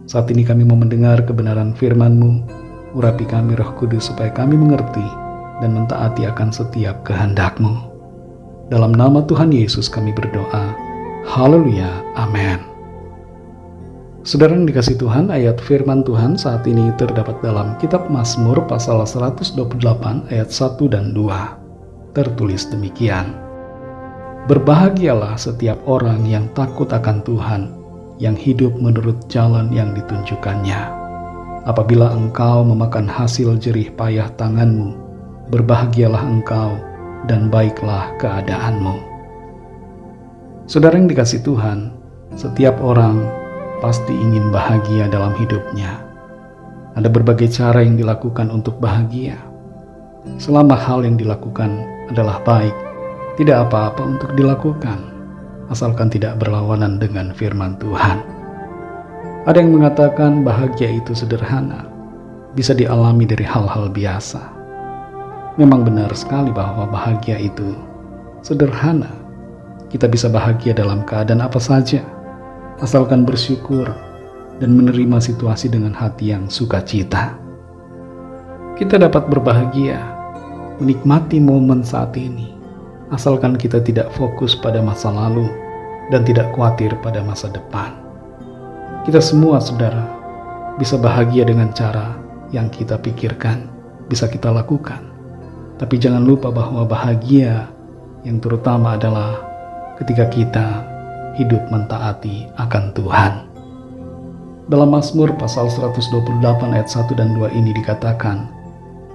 Saat ini kami mau mendengar kebenaran firman-Mu. Urapi kami Roh Kudus supaya kami mengerti dan mentaati akan setiap kehendak-Mu. Dalam nama Tuhan Yesus kami berdoa. Haleluya. Amin. Saudara yang dikasih Tuhan, ayat firman Tuhan saat ini terdapat dalam kitab Mazmur pasal 128 ayat 1 dan 2. Tertulis demikian. Berbahagialah setiap orang yang takut akan Tuhan, yang hidup menurut jalan yang ditunjukkannya. Apabila engkau memakan hasil jerih payah tanganmu, berbahagialah engkau dan baiklah keadaanmu. Saudara yang dikasih Tuhan, setiap orang pasti ingin bahagia dalam hidupnya. Ada berbagai cara yang dilakukan untuk bahagia. Selama hal yang dilakukan adalah baik, tidak apa-apa untuk dilakukan, asalkan tidak berlawanan dengan firman Tuhan. Ada yang mengatakan bahagia itu sederhana, bisa dialami dari hal-hal biasa. Memang benar sekali bahwa bahagia itu sederhana. Kita bisa bahagia dalam keadaan apa saja, asalkan bersyukur dan menerima situasi dengan hati yang sukacita. Kita dapat berbahagia, menikmati momen saat ini, asalkan kita tidak fokus pada masa lalu dan tidak khawatir pada masa depan. Kita semua, saudara, bisa bahagia dengan cara yang kita pikirkan, bisa kita lakukan. Tapi jangan lupa bahwa bahagia yang terutama adalah ketika kita hidup mentaati akan Tuhan. Dalam Mazmur pasal 128 ayat 1 dan 2 ini dikatakan,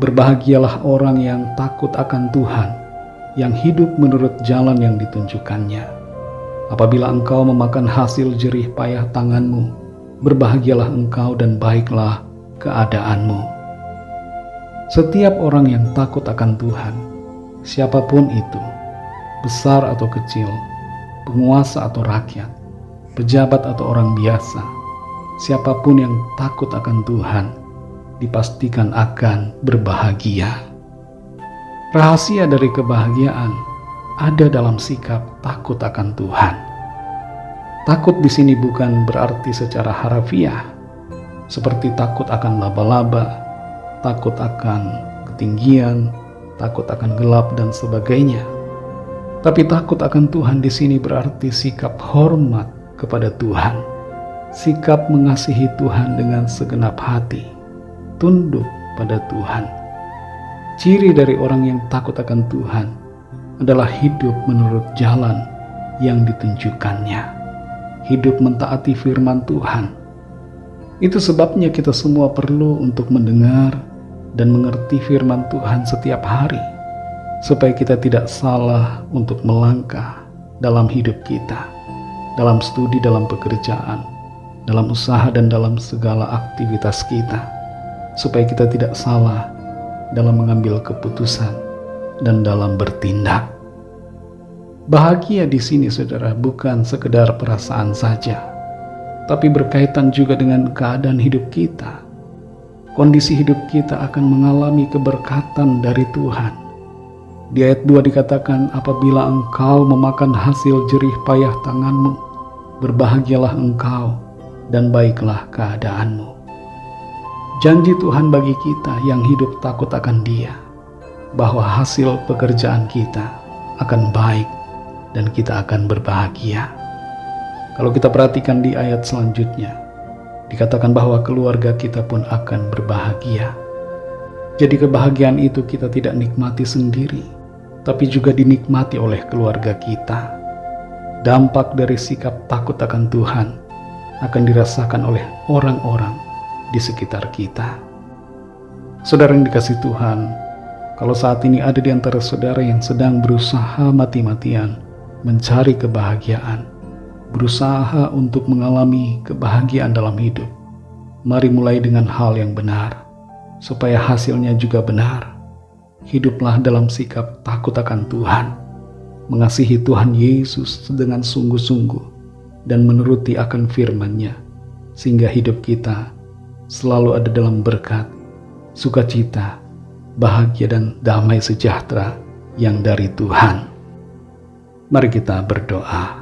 berbahagialah orang yang takut akan Tuhan, yang hidup menurut jalan yang ditunjukkannya. Apabila engkau memakan hasil jerih payah tanganmu, berbahagialah engkau dan baiklah keadaanmu. Setiap orang yang takut akan Tuhan, siapapun itu, besar atau kecil, penguasa atau rakyat, pejabat atau orang biasa, siapapun yang takut akan Tuhan, dipastikan akan berbahagia. Rahasia dari kebahagiaan ada dalam sikap takut akan Tuhan. Takut di sini bukan berarti secara harafiah, seperti takut akan laba-laba, takut akan ketinggian, takut akan gelap dan sebagainya. Tapi takut akan Tuhan di sini berarti sikap hormat kepada Tuhan, sikap mengasihi Tuhan dengan segenap hati, tunduk pada Tuhan. Ciri dari orang yang takut akan Tuhan adalah hidup menurut jalan yang ditunjukkannya, hidup mentaati firman Tuhan. Itu sebabnya kita semua perlu untuk mendengar dan mengerti firman Tuhan setiap hari, supaya kita tidak salah untuk melangkah dalam hidup kita, dalam studi, dalam pekerjaan, dalam usaha, dan dalam segala aktivitas kita, supaya kita tidak salah dalam mengambil keputusan dan dalam bertindak. Bahagia di sini, saudara, bukan sekedar perasaan saja, tapi berkaitan juga dengan keadaan hidup kita. Kondisi hidup kita akan mengalami keberkatan dari Tuhan. Di ayat 2 dikatakan, apabila engkau memakan hasil jerih payah tanganmu, berbahagialah engkau dan baiklah keadaanmu. Janji Tuhan bagi kita yang hidup takut akan Dia, bahwa hasil pekerjaan kita akan baik dan kita akan berbahagia. Kalau kita perhatikan di ayat selanjutnya, dikatakan bahwa keluarga kita pun akan berbahagia. Jadi kebahagiaan itu kita tidak nikmati sendiri, tapi juga dinikmati oleh keluarga kita. Dampak dari sikap takut akan Tuhan akan dirasakan oleh orang-orang di sekitar kita. Saudara yang dikasih Tuhan, kalau saat ini ada di antara saudara yang sedang berusaha mati-matian mencari kebahagiaan, berusaha untuk mengalami kebahagiaan dalam hidup, mari mulai dengan hal yang benar, supaya hasilnya juga benar. Hiduplah dalam sikap takut akan Tuhan, mengasihi Tuhan Yesus dengan sungguh-sungguh, dan menuruti akan firman-Nya, sehingga hidup kita selalu ada dalam berkat, sukacita, bahagia, dan damai sejahtera yang dari Tuhan. Mari kita berdoa.